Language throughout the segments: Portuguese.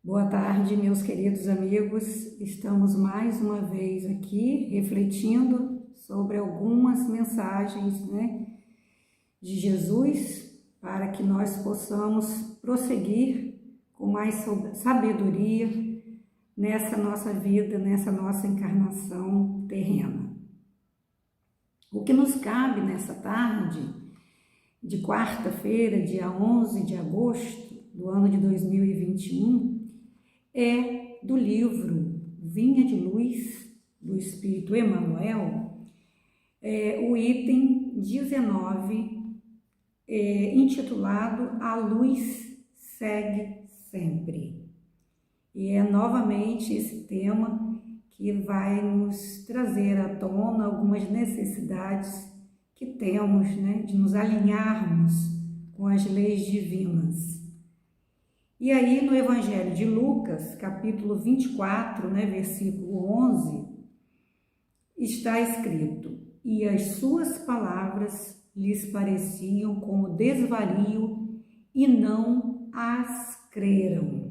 Boa tarde, meus queridos amigos. Estamos mais uma vez aqui refletindo sobre algumas mensagens, de Jesus para que nós possamos prosseguir com mais sabedoria nessa nossa vida, nessa nossa encarnação terrena. O que nos cabe nessa tarde de quarta-feira, dia 11 de agosto do ano de 2021, é do livro Vinha de Luz, do Espírito Emmanuel, o item 19, intitulado A Luz Segue Sempre. E é novamente esse tema que vai nos trazer à tona algumas necessidades que temos, de nos alinharmos com as leis divinas. E aí no Evangelho de Lucas, capítulo 24, versículo 11, está escrito: e as suas palavras lhes pareciam como desvario e não as creram.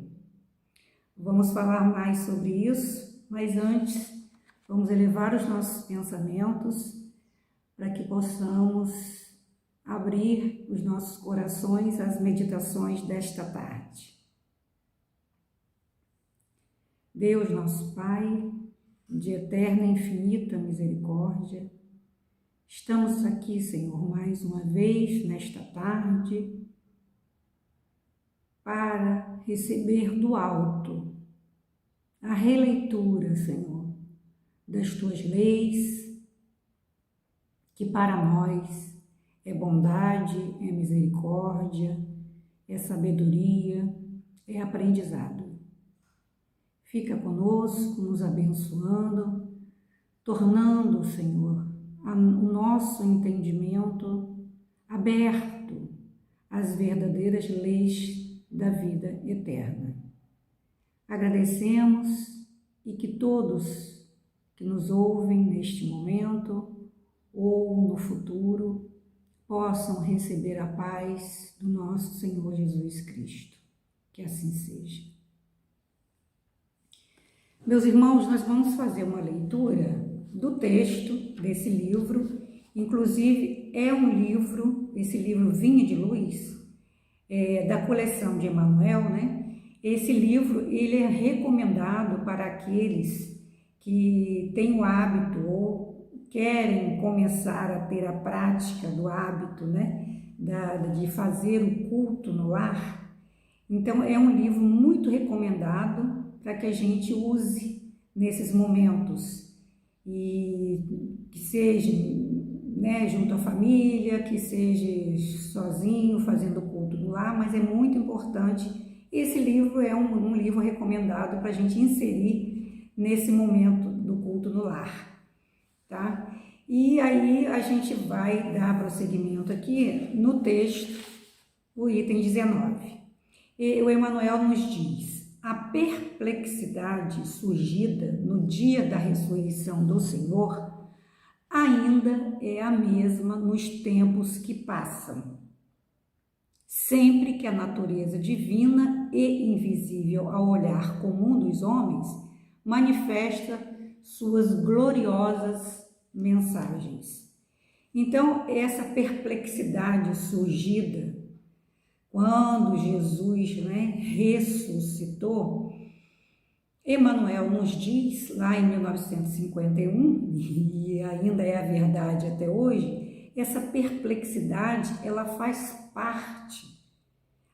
Vamos falar mais sobre isso, mas antes vamos elevar os nossos pensamentos para que possamos abrir os nossos corações às meditações desta tarde. Deus, nosso Pai, de eterna e infinita misericórdia, estamos aqui, Senhor, mais uma vez nesta tarde para receber do alto a releitura, Senhor, das Tuas leis, que para nós é bondade, é misericórdia, é sabedoria, é aprendizado. Fica conosco, nos abençoando, tornando, Senhor, o nosso entendimento aberto às verdadeiras leis da vida eterna. Agradecemos e que todos que nos ouvem neste momento ou no futuro possam receber a paz do nosso Senhor Jesus Cristo. Que assim seja. Meus irmãos, nós vamos fazer uma leitura do texto desse livro. Inclusive, é um livro, esse livro Vinha de Luz, da coleção de Emmanuel, Esse livro, ele é recomendado para aqueles que têm o hábito ou querem começar a ter a prática do hábito, de fazer o culto no lar. Então, é um livro muito recomendado para que a gente use nesses momentos, e que seja junto à família, que seja sozinho, fazendo culto no lar, mas é muito importante. Esse livro é um livro recomendado para a gente inserir nesse momento do culto no lar, tá? E aí a gente vai dar prosseguimento aqui no texto, o item 19. E o Emmanuel nos diz: a perplexidade surgida no dia da ressurreição do Senhor ainda é a mesma nos tempos que passam. Sempre que a natureza divina e invisível ao olhar comum dos homens manifesta suas gloriosas mensagens. Então, essa perplexidade surgida quando Jesus ressuscitou, Emmanuel nos diz, lá em 1951, e ainda é a verdade até hoje, essa perplexidade, ela faz parte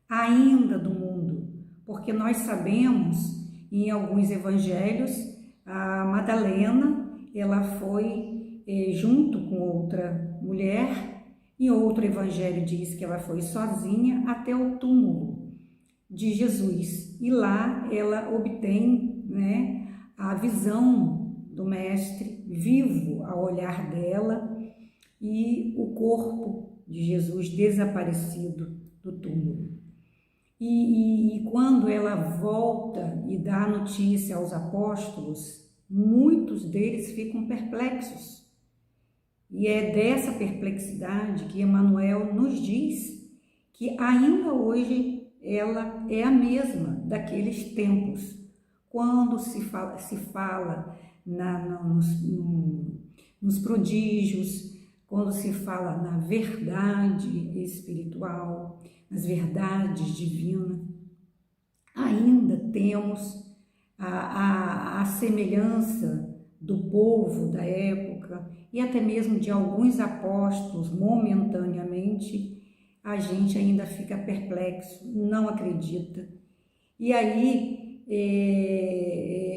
ainda do mundo, porque nós sabemos, em alguns evangelhos, a Madalena, ela foi junto com outra mulher. Em outro evangelho diz que ela foi sozinha até o túmulo de Jesus. E lá ela obtém a visão do Mestre vivo ao olhar dela e o corpo de Jesus desaparecido do túmulo. E quando ela volta e dá a notícia aos apóstolos, muitos deles ficam perplexos. E é dessa perplexidade que Emmanuel nos diz que ainda hoje ela é a mesma daqueles tempos, quando se fala nos prodígios, quando se fala na verdade espiritual, nas verdades divinas. Ainda temos a semelhança do povo da época e até mesmo de alguns apóstolos. Momentaneamente a gente ainda fica perplexo, não acredita. E aí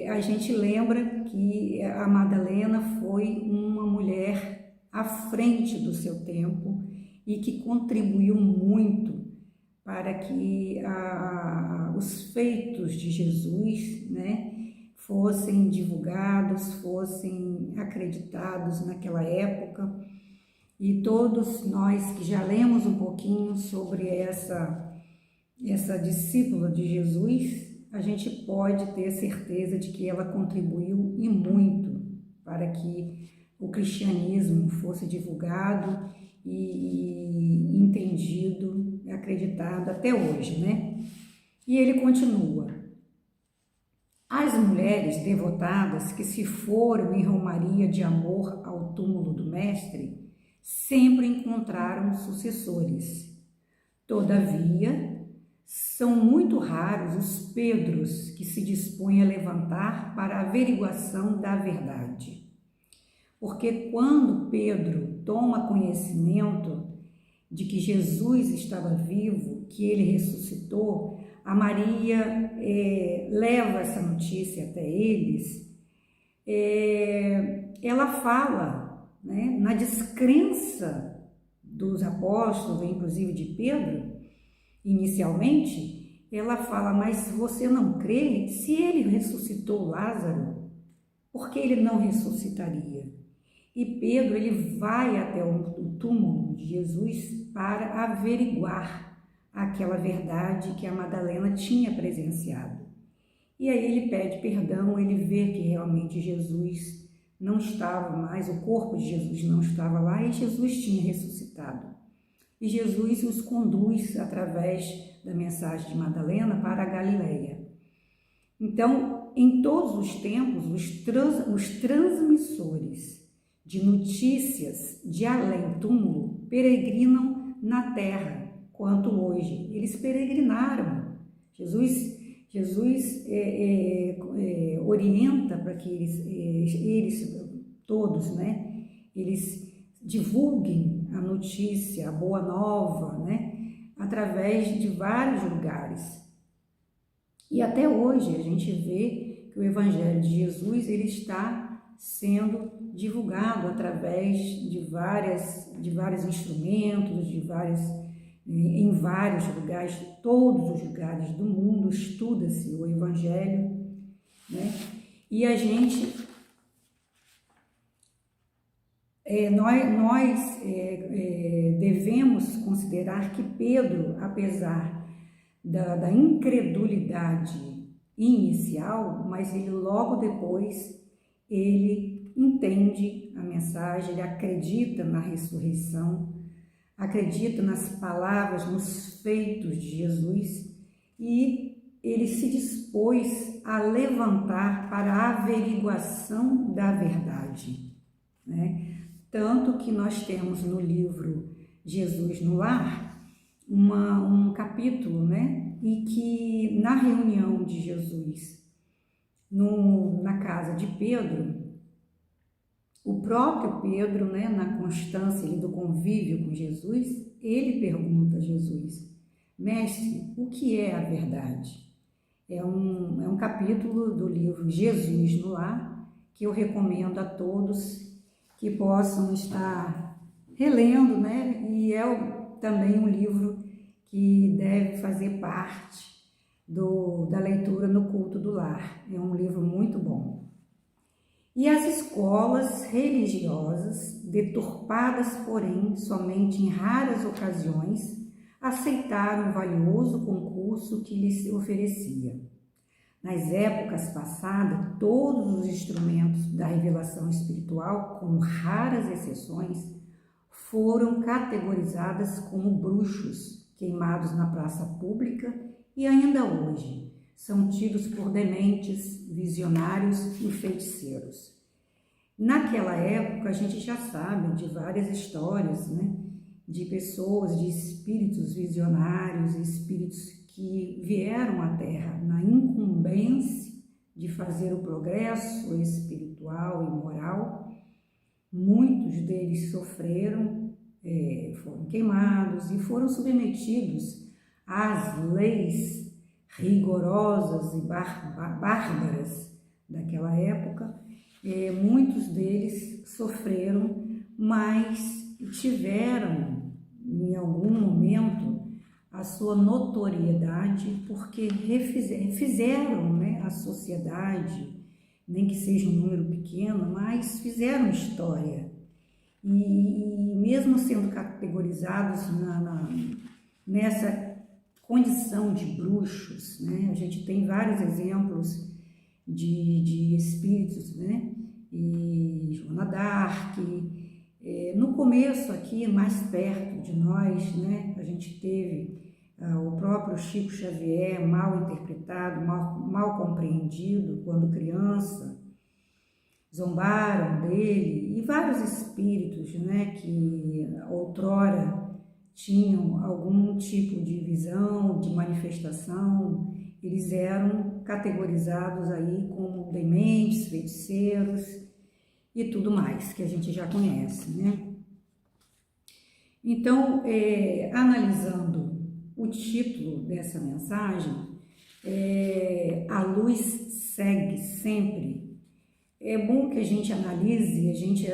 a gente lembra que a Madalena foi uma mulher à frente do seu tempo e que contribuiu muito para que os feitos de Jesus, né, fossem divulgados, fossem acreditados naquela época. E todos nós que já lemos um pouquinho sobre essa discípula de Jesus, a gente pode ter certeza de que ela contribuiu e muito para que o cristianismo fosse divulgado e entendido, acreditado até hoje, né? E ele continua: as mulheres devotadas que se foram em romaria de amor ao túmulo do mestre sempre encontraram sucessores. Todavia, são muito raros os Pedros que se dispõem a levantar para a averiguação da verdade. Porque quando Pedro toma conhecimento de que Jesus estava vivo, que ele ressuscitou, a Maria leva essa notícia até eles, ela fala, né, na descrença dos apóstolos, inclusive de Pedro, inicialmente, ela fala: mas você não crê? Se ele ressuscitou Lázaro, por que ele não ressuscitaria? E Pedro, ele vai até o túmulo de Jesus para averiguar aquela verdade que a Madalena tinha presenciado. E aí ele pede perdão, ele vê que realmente Jesus não estava mais, o corpo de Jesus não estava lá e Jesus tinha ressuscitado. E Jesus os conduz através da mensagem de Madalena para a Galileia. Então, em todos os tempos, os transmissores de notícias de além-túmulo peregrinam na terra, quanto hoje. Eles peregrinaram. Jesus orienta para que eles todos, né, eles divulguem a notícia, a boa nova, né, através de vários lugares. E até hoje a gente vê que o Evangelho de Jesus ele está sendo divulgado através de vários instrumentos, em vários lugares, todos os lugares do mundo estuda-se o Evangelho, né? E a gente, nós devemos considerar que Pedro, apesar da incredulidade inicial, mas ele logo depois, ele entende a mensagem, ele acredita na ressurreição, acredita nas palavras, nos feitos de Jesus e ele se dispôs a levantar para a averiguação da verdade, né? Tanto que nós temos no livro Jesus no Lar um capítulo, né? E que na reunião de Jesus na casa de Pedro, o próprio Pedro, né, na constância do convívio com Jesus, ele pergunta a Jesus: mestre, o que é a verdade? É um capítulo do livro Jesus no Lar, que eu recomendo a todos que possam estar relendo, né? E é também um livro que deve fazer parte da leitura no culto do lar. É um livro muito bom. E as escolas religiosas, deturpadas, porém, somente em raras ocasiões, aceitaram o valioso concurso que lhes oferecia. Nas épocas passadas, todos os instrumentos da revelação espiritual, com raras exceções, foram categorizadas como bruxos, queimados na praça pública e ainda hoje são tidos por dementes, visionários e feiticeiros. Naquela época, a gente já sabe de várias histórias, né, de pessoas, de espíritos visionários, espíritos que vieram à Terra na incumbência de fazer o progresso espiritual e moral. Muitos deles sofreram, foram queimados e foram submetidos às leis rigorosas e bárbaras daquela época. Muitos deles sofreram, mas tiveram, em algum momento, a sua notoriedade, porque fizeram, né, a sociedade, nem que seja um número pequeno, mas fizeram história. E mesmo sendo categorizados nessa condição de bruxos, né, a gente tem vários exemplos de espíritos, né, e Joana d'Arc. No começo aqui, mais perto de nós, né, a gente teve o próprio Chico Xavier, mal interpretado, mal compreendido quando criança, zombaram dele, e vários espíritos, né, que outrora tinham algum tipo de visão, de manifestação, eles eram categorizados aí como dementes, feiticeiros e tudo mais, que a gente já conhece, né? Então, analisando o título dessa mensagem, a luz segue sempre. É bom que a gente analise, a gente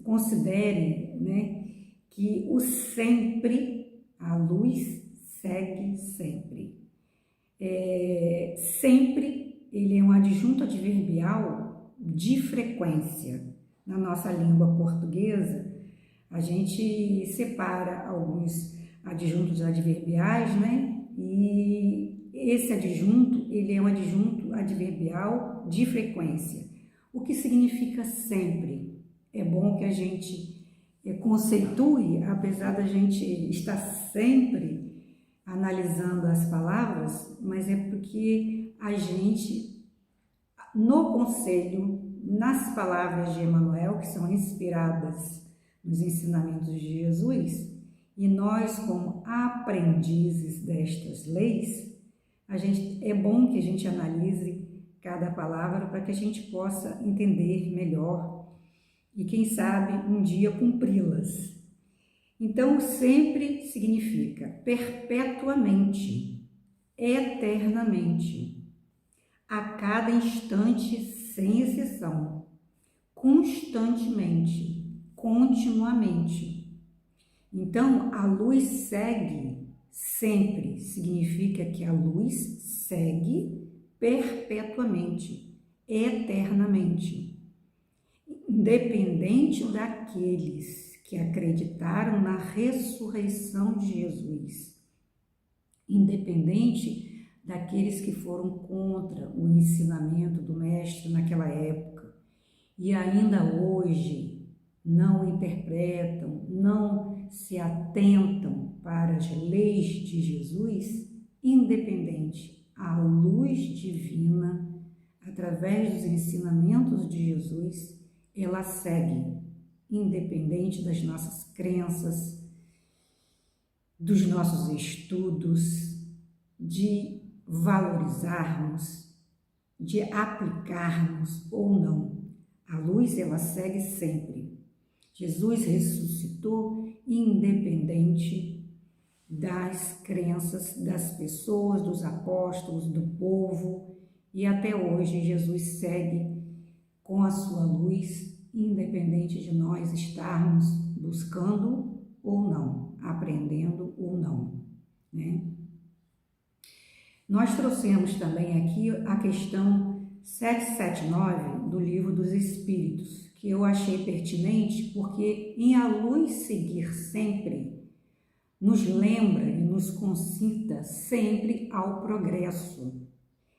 considere, né, que o sempre, a luz segue sempre. Sempre, ele é um adjunto adverbial de frequência. Na nossa língua portuguesa, a gente separa alguns adjuntos adverbiais, né? E esse adjunto, ele é um adjunto adverbial de frequência. O que significa sempre? É bom que a gente conceitue, apesar da gente estar sempre analisando as palavras, mas é porque a gente, no conselho, nas palavras de Emmanuel, que são inspiradas nos ensinamentos de Jesus, e nós, como aprendizes destas leis, é bom que a gente analise cada palavra para que a gente possa entender melhor e, quem sabe, um dia cumpri-las. Então, sempre significa perpetuamente, eternamente, a cada instante, sem exceção, constantemente, continuamente. Então, a luz segue sempre, significa que a luz segue perpetuamente, eternamente, independente daqueles que acreditaram na ressurreição de Jesus, independente daqueles que foram contra o ensinamento do Mestre naquela época e ainda hoje não interpretam, não se atentam para as leis de Jesus, independente, a luz divina, através dos ensinamentos de Jesus, ela segue, independente das nossas crenças, dos nossos estudos, de valorizarmos, de aplicarmos ou não. A luz, ela segue sempre. Jesus ressuscitou independente das crenças das pessoas, dos apóstolos, do povo, e até hoje Jesus segue com a sua luz, independente de nós estarmos buscando ou não, aprendendo ou não, né? Nós trouxemos também aqui a questão 779 do Livro dos Espíritos, que eu achei pertinente porque em a luz seguir sempre nos lembra e nos concita sempre ao progresso.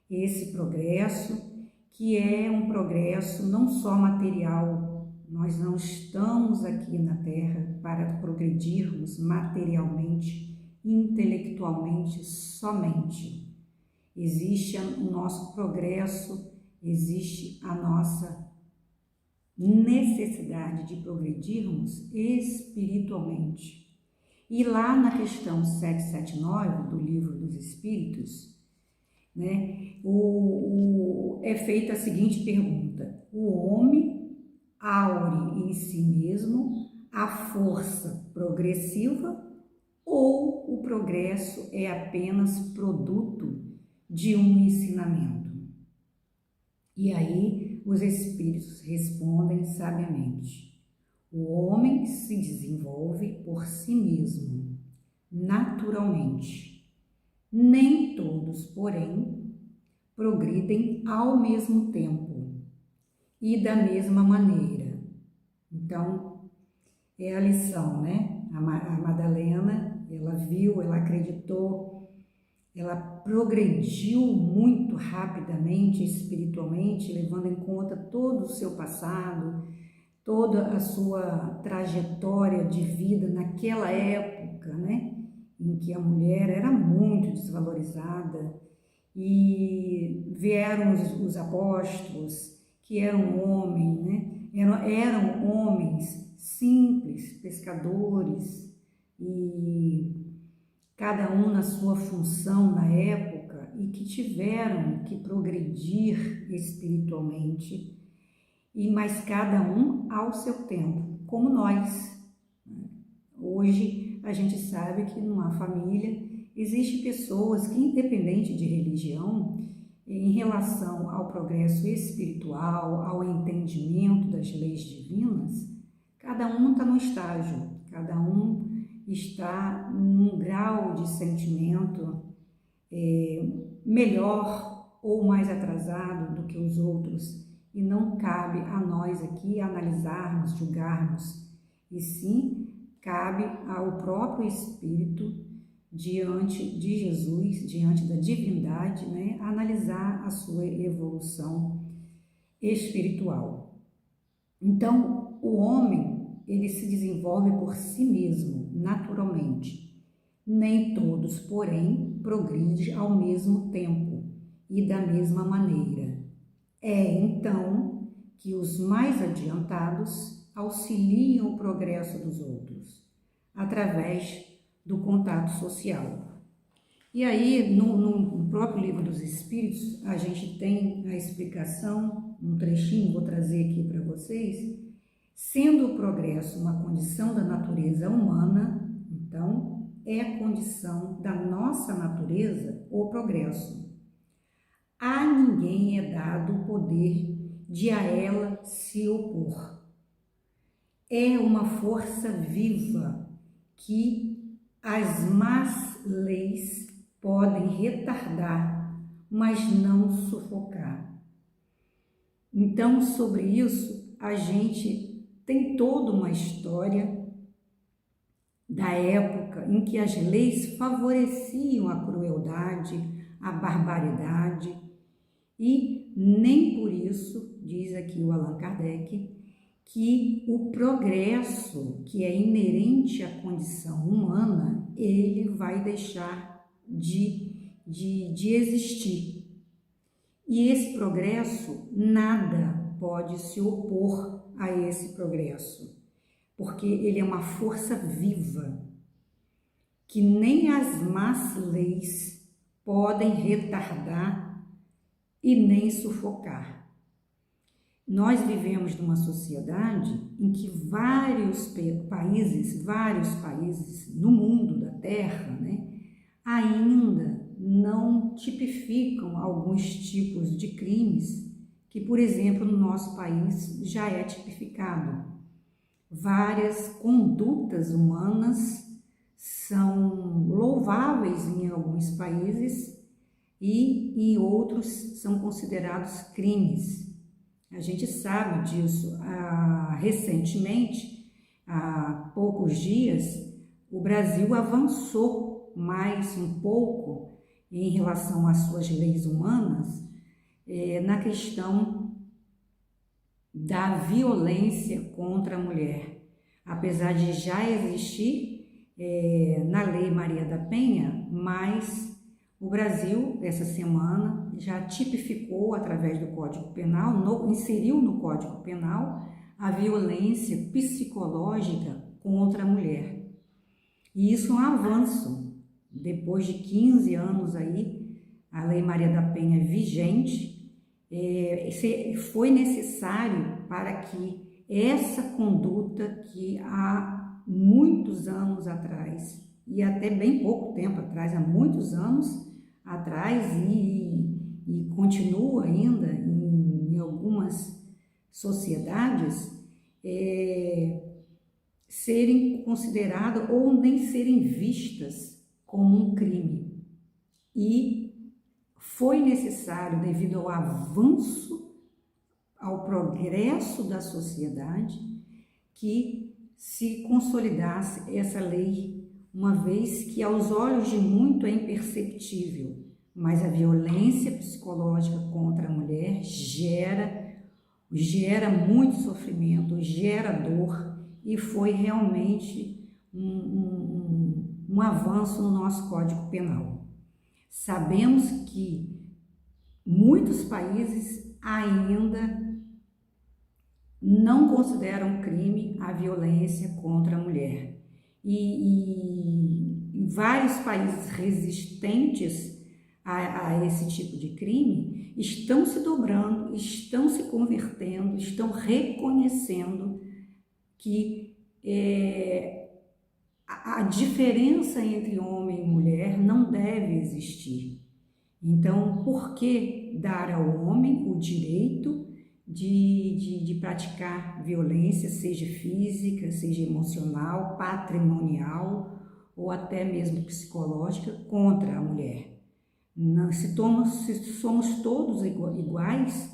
Esse progresso que é um progresso não só material, nós não estamos aqui na Terra para progredirmos materialmente intelectualmente somente. Existe o nosso progresso, existe a nossa necessidade de progredirmos espiritualmente. E lá na questão 779 do Livro dos Espíritos, né, é feita a seguinte pergunta: o homem aure em si mesmo a força progressiva ou o progresso é apenas produto de um ensinamento? E aí os espíritos respondem sabiamente: o homem se desenvolve por si mesmo, naturalmente. Nem todos, porém, progridem ao mesmo tempo e da mesma maneira. Então, é a lição, né? A Madalena, ela viu, ela acreditou, ela progrediu muito rapidamente espiritualmente, levando em conta todo o seu passado, toda a sua trajetória de vida naquela época, né? Em que a mulher era muito desvalorizada, e vieram os apóstolos, que eram homens, né? Eram homens simples, pescadores, e cada um na sua função na época, e que tiveram que progredir espiritualmente, mas cada um ao seu tempo, como nós. Hoje a gente sabe que numa família existem pessoas que, independente de religião, em relação ao progresso espiritual, ao entendimento das leis divinas, cada um está num estágio, cada um está num grau de sentimento melhor ou mais atrasado do que os outros, e não cabe a nós aqui analisarmos, julgarmos, e sim cabe ao próprio Espírito, diante de Jesus, diante da divindade, né, analisar a sua evolução espiritual. Então, o homem, ele se desenvolve por si mesmo, naturalmente. Nem todos, porém, progridem ao mesmo tempo e da mesma maneira. É, então, que os mais adiantados auxiliam o progresso dos outros, através do contato social. E aí, no próprio Livro dos Espíritos, a gente tem a explicação, um trechinho, vou trazer aqui para vocês. Sendo o progresso uma condição da natureza humana, então, é a condição da nossa natureza o progresso. A ninguém é dado o poder de a ela se opor. É uma força viva que as más leis podem retardar, mas não sufocar. Então, sobre isso, a gente tem toda uma história da época em que as leis favoreciam a crueldade, a barbaridade, e nem por isso, diz aqui o Allan Kardec, que o progresso que é inerente à condição humana, ele vai deixar de existir. E esse progresso, nada pode se opor a esse progresso, porque ele é uma força viva, que nem as más leis podem retardar e nem sufocar. Nós vivemos numa sociedade em que vários países no mundo da Terra, né, ainda não tipificam alguns tipos de crimes que, por exemplo, no nosso país já é tipificado. Várias condutas humanas são louváveis em alguns países e em outros são considerados crimes. A gente sabe disso. Recentemente, há poucos dias, o Brasil avançou mais um pouco em relação às suas leis humanas na questão da violência contra a mulher. Apesar de já existir, na Lei Maria da Penha, mas o Brasil, essa semana, já tipificou através do Código Penal, inseriu no Código Penal a violência psicológica contra a mulher. E isso é um avanço. Depois de 15 anos aí, a Lei Maria da Penha é vigente, foi necessário para que essa conduta que há muitos anos atrás, e até bem pouco tempo atrás, há muitos anos atrás, e continua ainda em algumas sociedades, serem consideradas ou nem serem vistas como um crime. E foi necessário, devido ao avanço, ao progresso da sociedade, que se consolidasse essa lei, uma vez que aos olhos de muito é imperceptível, mas a violência psicológica contra a mulher gera muito sofrimento, gera dor, e foi realmente um avanço no nosso Código Penal. Sabemos que muitos países ainda não consideram crime a violência contra a mulher. E vários países resistentes a esse tipo de crime estão se dobrando, estão se convertendo, estão reconhecendo que a diferença entre homem e mulher não deve existir. Então, por que dar ao homem o direito de praticar violência, seja física, seja emocional, patrimonial ou até mesmo psicológica, contra a mulher? Não, se somos todos iguais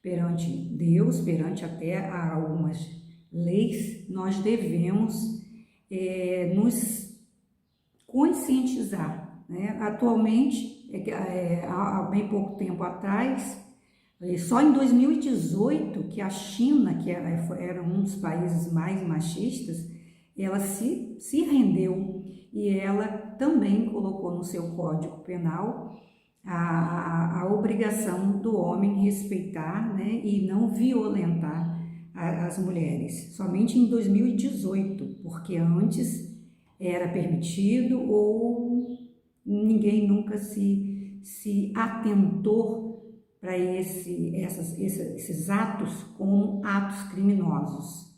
perante Deus, perante até algumas leis, nós devemos nos conscientizar, né? Atualmente, há bem pouco tempo atrás, só em 2018 que a China, que era um dos países mais machistas, ela se rendeu e ela também colocou no seu Código Penal a obrigação do homem respeitar, né, e não violentar as mulheres. Somente em 2018, porque antes era permitido ou ninguém nunca se atentou para esses atos como atos criminosos.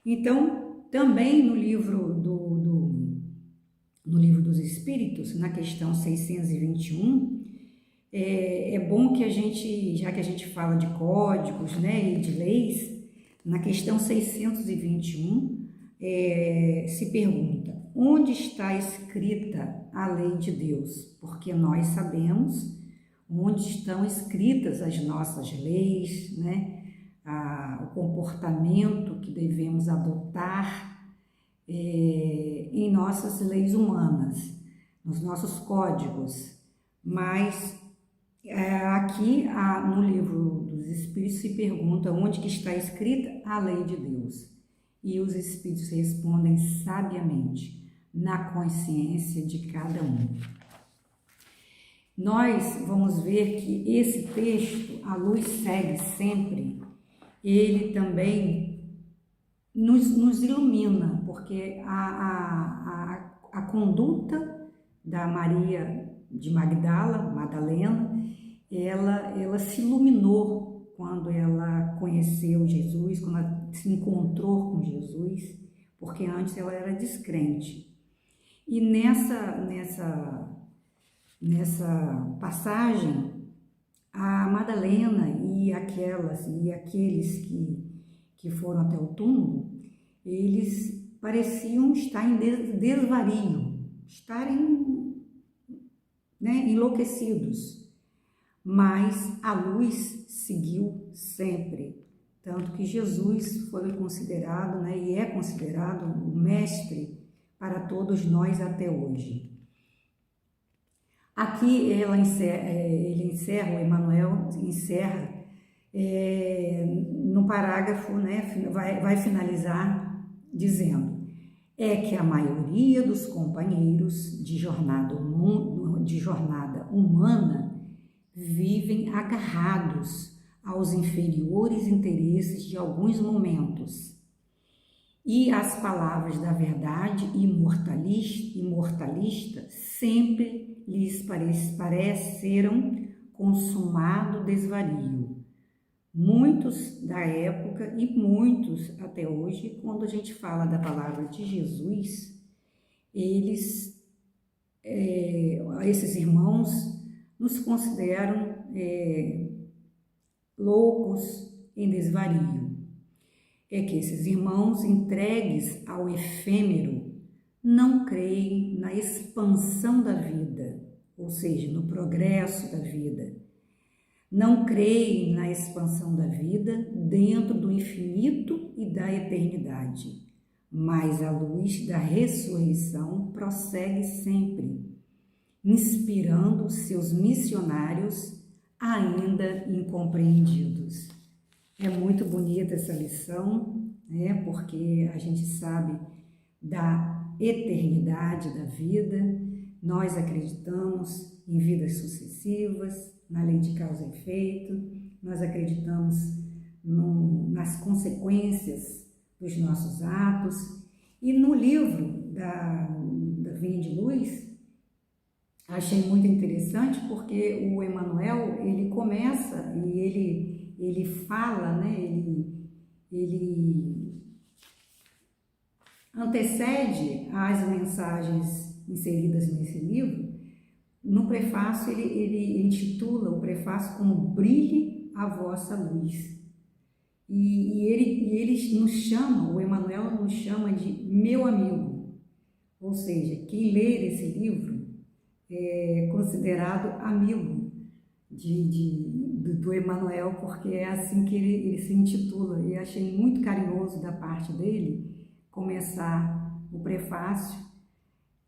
Então, também no livro no livro dos Espíritos, na questão 621, é bom que a gente, já que a gente fala de códigos, né, e de leis, na questão 621, se pergunta: onde está escrita a lei de Deus? Porque nós sabemos onde estão escritas as nossas leis, né? O comportamento que devemos adotar em nossas leis humanas, nos nossos códigos. Mas aqui no livro dos Espíritos se pergunta onde que está escrita a lei de Deus. E os Espíritos respondem sabiamente: na consciência de cada um. Nós vamos ver que esse texto, A Luz Segue Sempre, ele também nos ilumina, porque a conduta da Maria de Madalena, ela se iluminou quando ela conheceu Jesus, quando ela se encontrou com Jesus, porque antes ela era descrente. E nessa passagem, a Madalena e aqueles que foram até o túmulo, eles pareciam estar em desvario, estarem, né, enlouquecidos, mas a luz seguiu sempre, tanto que Jesus foi considerado, né, e é considerado o mestre para todos nós até hoje. Aqui ele encerra, o Emmanuel encerra no parágrafo, né, vai finalizar dizendo: é que a maioria dos companheiros de jornada humana vivem agarrados aos inferiores interesses de alguns momentos, e as palavras da verdade imortalista sempre lhes pareceram consumado desvario. Muitos da época e muitos até hoje, quando a gente fala da palavra de Jesus, esses irmãos nos consideram loucos em desvario. É que esses irmãos entregues ao efêmero não creem na expansão da vida, ou seja, no progresso da vida. Não creem na expansão da vida dentro do infinito e da eternidade, mas a luz da ressurreição prossegue sempre, inspirando seus missionários ainda incompreendidos. É muito bonita essa lição, né? Porque a gente sabe da eternidade da vida, nós acreditamos em vidas sucessivas, na lei de causa e efeito, nós acreditamos nas consequências dos nossos atos. E no livro da Vinha de Luz, achei muito interessante porque o Emmanuel, ele começa e ele fala, né, ele antecede as mensagens inseridas nesse livro. No prefácio, ele intitula o prefácio como Brilhe a Vossa Luz. E ele nos chama, o Emmanuel nos chama de meu amigo. Ou seja, quem ler esse livro é considerado amigo do Emmanuel, porque é assim que ele se intitula. E achei muito carinhoso da parte dele começar o prefácio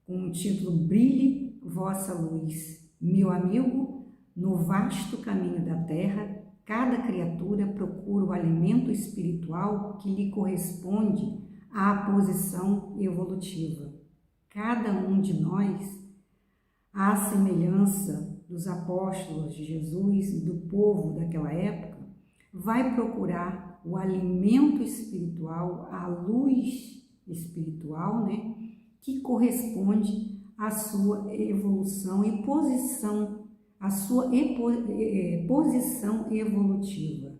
com o título Brilhe Vossa Luz. Meu amigo, no vasto caminho da terra, cada criatura procura o alimento espiritual que lhe corresponde à posição evolutiva. Cada um de nós, à semelhança dos apóstolos de Jesus e do povo daquela época, vai procurar o alimento espiritual, a luz espiritual, né, que corresponde à sua evolução e posição, à sua posição evolutiva.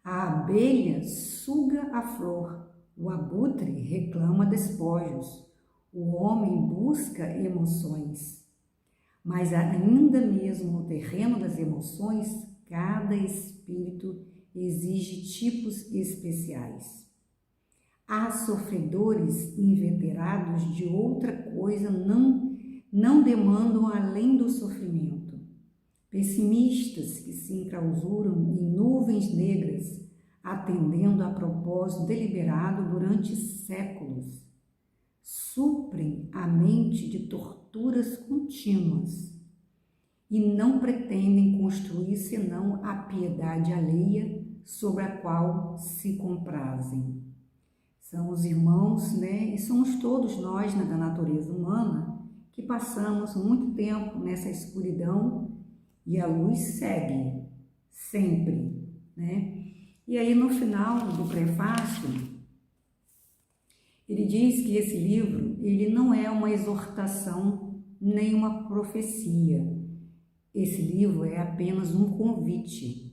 A abelha suga a flor, o abutre reclama despojos, o homem busca emoções. Mas ainda mesmo no terreno das emoções, cada espírito exige tipos especiais. Há sofredores inveterados de outra coisa não demandam além do sofrimento. Pessimistas que se enclausuram em nuvens negras, atendendo a propósito deliberado durante séculos, suprem a mente de torturas contínuas e não pretendem construir senão a piedade alheia sobre a qual se comprazem. São os irmãos, né? E somos todos nós, né, da natureza humana, que passamos muito tempo nessa escuridão e a luz segue sempre, né? E aí no final do prefácio, ele diz que esse livro, ele não é uma exortação nem uma profecia. Esse livro é apenas um convite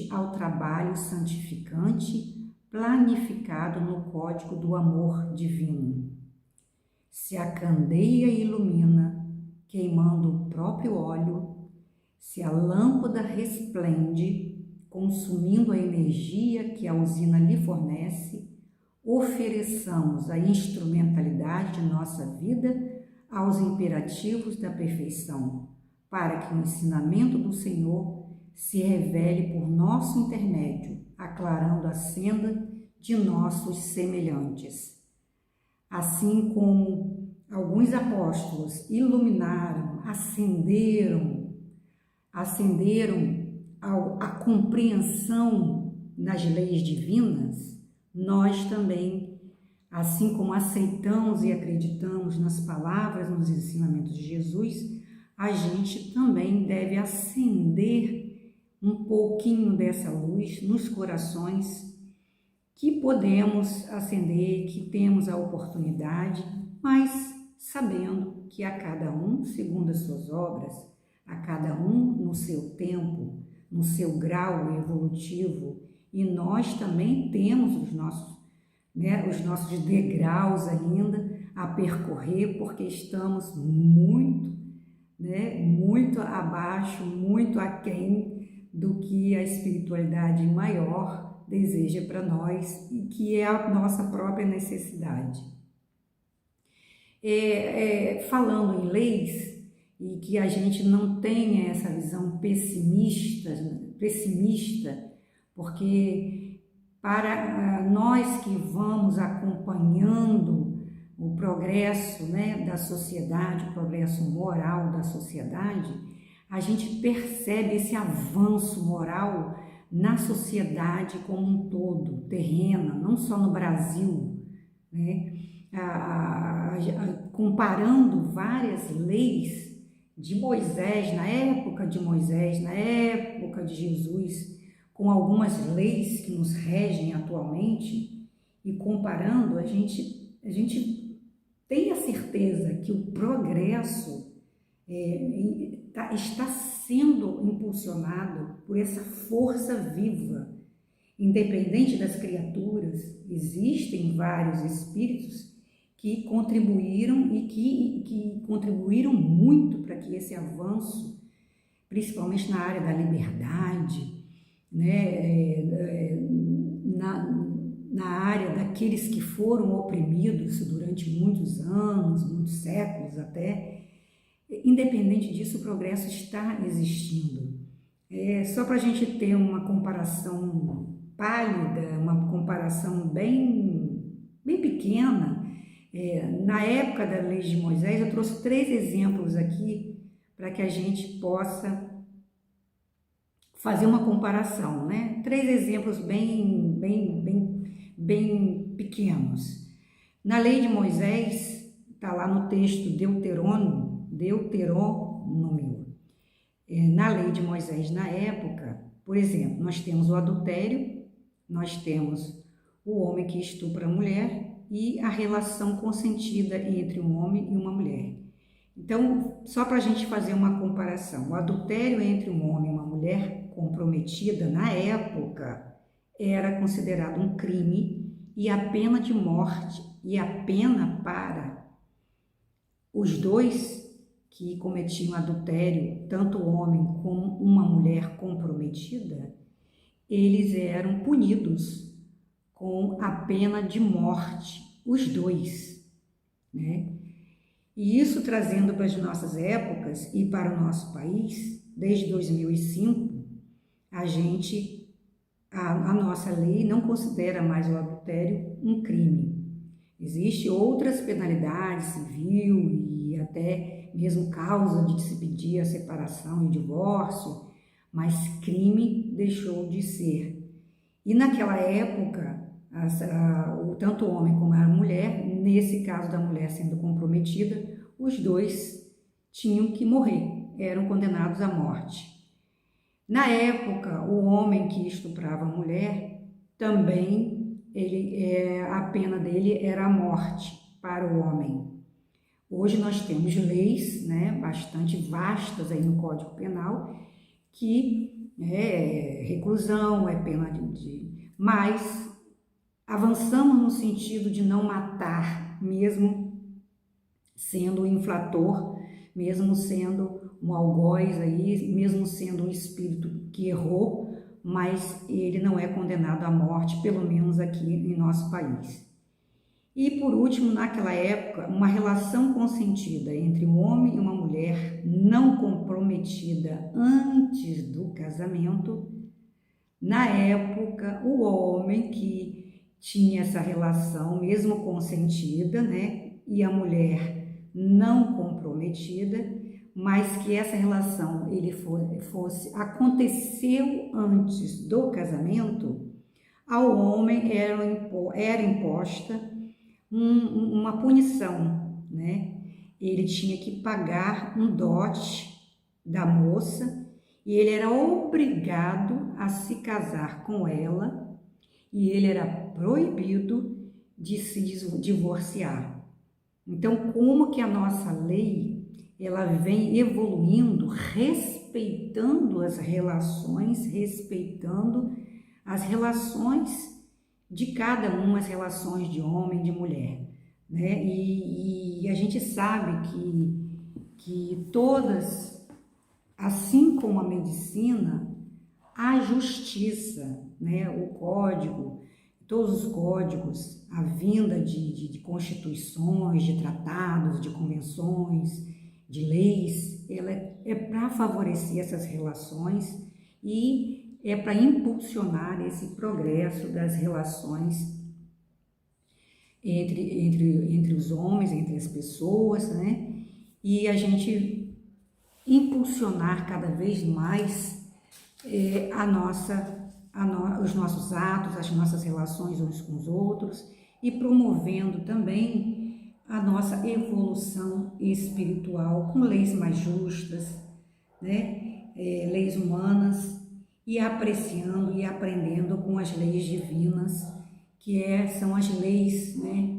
ao trabalho santificante planificado no código do amor divino. Se a candeia ilumina, queimando o próprio óleo, se a lâmpada resplende, consumindo a energia que a usina lhe fornece, ofereçamos a instrumentalidade de nossa vida aos imperativos da perfeição, para que o ensinamento do Senhor se revele por nosso intermédio, aclarando a senda de nossos semelhantes. Assim como alguns apóstolos iluminaram, acenderam a compreensão das leis divinas, nós também assim como aceitamos e acreditamos nas palavras, nos ensinamentos de Jesus, a gente também deve acender um pouquinho dessa luz nos corações, que podemos acender, que temos a oportunidade, mas sabendo que a cada um, segundo as suas obras, a cada um no seu tempo, no seu grau evolutivo, e nós também temos os nossos degraus ainda a percorrer, porque estamos muito abaixo, muito aquém do que a espiritualidade maior deseja para nós e que é a nossa própria necessidade. Falando em leis, e que a gente não tenha essa visão pessimista, porque para nós que vamos acompanhando o progresso, da sociedade, o progresso moral da sociedade, a gente percebe esse avanço moral na sociedade como um todo, terrena, não só no Brasil, comparando várias leis de Moisés, na época de Moisés, na época de Jesus, com algumas leis que nos regem atualmente, e comparando, a gente tem a certeza que o progresso está sendo impulsionado por essa força viva. Independente das criaturas, existem vários espíritos que contribuíram e que contribuíram muito para que esse avanço, principalmente na área da liberdade, na área daqueles que foram oprimidos durante muitos anos, muitos séculos até, independente disso, o progresso está existindo. Só para a gente ter uma comparação pálida, uma comparação bem pequena, na época da lei de Moisés, eu trouxe 3 exemplos aqui para que a gente possa fazer uma comparação, 3 exemplos bem pequenos. Na lei de Moisés, está lá no texto Deuteronômio. Na lei de Moisés, na época, por exemplo, nós temos o adultério, nós temos o homem que estupra a mulher e a relação consentida entre um homem e uma mulher. Então, só para a gente fazer uma comparação, o adultério entre um homem e uma mulher comprometida, na época, era considerado um crime, e a pena de morte e a pena para os dois que cometiam adultério, tanto o homem como uma mulher comprometida, eles eram punidos com a pena de morte, os dois, E isso trazendo para as nossas épocas e para o nosso país, desde 2005, a nossa lei não considera mais o adultério um crime. Existem outras penalidades civil e até mesmo causa de se pedir a separação e divórcio, mas crime deixou de ser. E naquela época, tanto o homem como a mulher, nesse caso da mulher sendo comprometida, os dois tinham que morrer, eram condenados à morte. Na época, o homem que estuprava a mulher, também a pena dele era a morte para o homem. Hoje nós temos leis, bastante vastas aí no Código Penal, que reclusão, é pena mas avançamos no sentido de não matar, mesmo sendo um infrator, mesmo sendo um algoz aí, mesmo sendo um espírito que errou, mas ele não é condenado à morte, pelo menos aqui em nosso país. E por último, naquela época, uma relação consentida entre um homem e uma mulher não comprometida antes do casamento, na época, o homem que tinha essa relação, mesmo consentida, e a mulher não comprometida, mas que essa relação aconteceu antes do casamento, ao homem era imposta uma punição, né? Ele tinha que pagar um dote da moça e ele era obrigado a se casar com ela e ele era proibido de se divorciar. Então, como que a nossa lei ela vem evoluindo, respeitando as relações de cada uma, as relações de homem e de mulher, né? E a gente sabe que todas, assim como a medicina, a justiça, né? O código, todos os códigos, a vinda de constituições, de tratados, de convenções, de leis, ela é para favorecer essas relações e é para impulsionar esse progresso das relações entre os homens, entre as pessoas, né? E a gente impulsionar cada vez mais os nossos atos, as nossas relações uns com os outros e promovendo também a nossa evolução espiritual com leis mais justas, né? Leis humanas, e apreciando e aprendendo com as leis divinas, são as leis, né,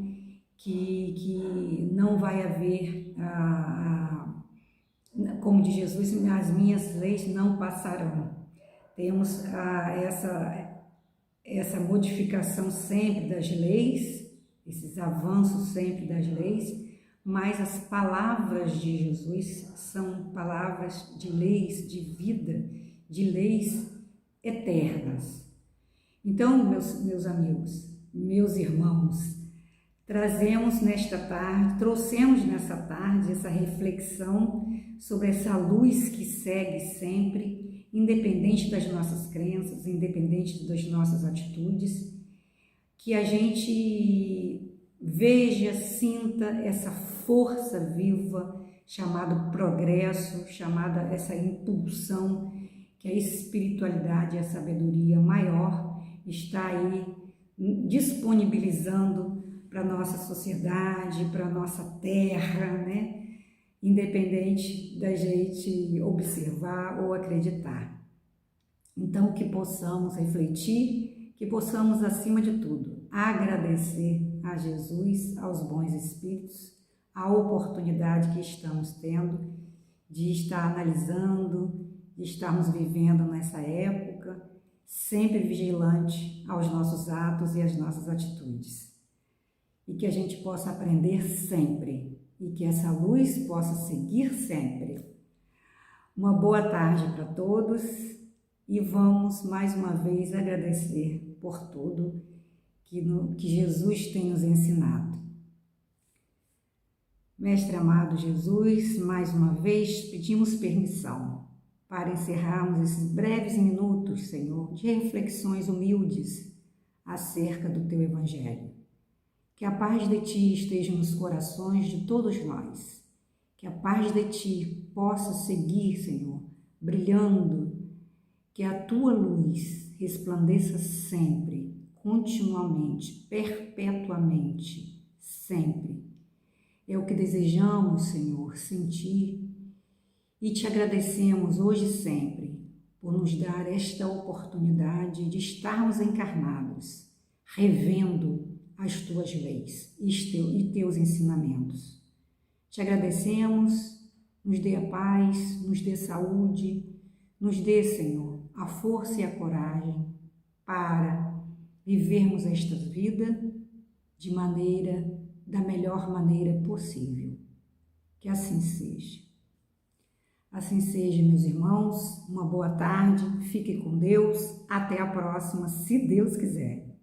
que não vai haver, como diz Jesus, as minhas leis não passarão. Temos essa modificação sempre das leis, esses avanços sempre das leis, mas as palavras de Jesus são palavras de leis de vida, de leis eternas. Então, meus amigos, meus irmãos, trouxemos nessa tarde essa reflexão sobre essa luz que segue sempre, independente das nossas crenças, independente das nossas atitudes, que a gente veja, sinta essa força viva chamada progresso, chamada essa impulsão que a espiritualidade e a sabedoria maior está aí disponibilizando para a nossa sociedade, para a nossa terra, né? Independente da gente observar ou acreditar. Então, que possamos refletir, que possamos, acima de tudo, agradecer a Jesus, aos bons espíritos, a oportunidade que estamos tendo de estar analisando, de estarmos vivendo nessa época, sempre vigilante aos nossos atos e às nossas atitudes. E que a gente possa aprender sempre, e que essa luz possa seguir sempre. Uma boa tarde para todos e vamos mais uma vez agradecer por tudo que Jesus tem nos ensinado. Mestre amado Jesus, mais uma vez pedimos permissão para encerrarmos esses breves minutos, Senhor, de reflexões humildes acerca do Teu Evangelho. Que a paz de Ti esteja nos corações de todos nós. Que a paz de Ti possa seguir, Senhor, brilhando. Que a Tua luz resplandeça sempre, continuamente, perpetuamente, sempre. É o que desejamos, Senhor, sentir e Te agradecemos hoje e sempre por nos dar esta oportunidade de estarmos encarnados, revendo as Tuas leis e Teus ensinamentos. Te agradecemos, nos dê a paz, nos dê saúde, nos dê, Senhor, a força e a coragem para vivermos esta vida da melhor maneira possível. Que assim seja. Assim seja, meus irmãos. Uma boa tarde, fiquem com Deus. Até a próxima, se Deus quiser.